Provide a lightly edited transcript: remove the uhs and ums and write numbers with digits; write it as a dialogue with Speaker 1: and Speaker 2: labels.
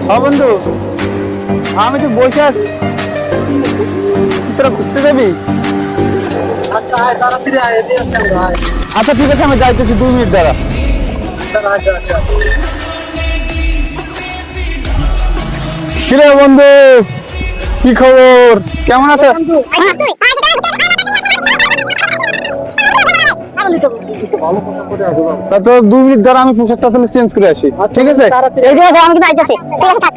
Speaker 1: হ্যাঁ বন্ধু, আমি তো বসে আছি, তোরা ঘুরতে যাবি?
Speaker 2: আচ্ছা আয় তাড়াতাড়ি আয় এমনি আছে আমরা আয়
Speaker 1: আচ্ছা ঠিক আছে, আমি যাইতেছি 2 মিনিট দ্বারা।
Speaker 2: চল আয় আচ্ছা
Speaker 1: কিরে বন্ধু, কি খবর, কেমন আছে?
Speaker 2: ভালো পোশাক পরে আসো বাবা।
Speaker 1: তা তো 2 মিনিট দ্বারা আমি পোশাকটা তাহলে চেঞ্জ করে আসি, ঠিক আছে?
Speaker 2: তাড়াতাড়ি
Speaker 3: এই যে আমি কিন্তু আইতাছি, ঠিক আছে থাক।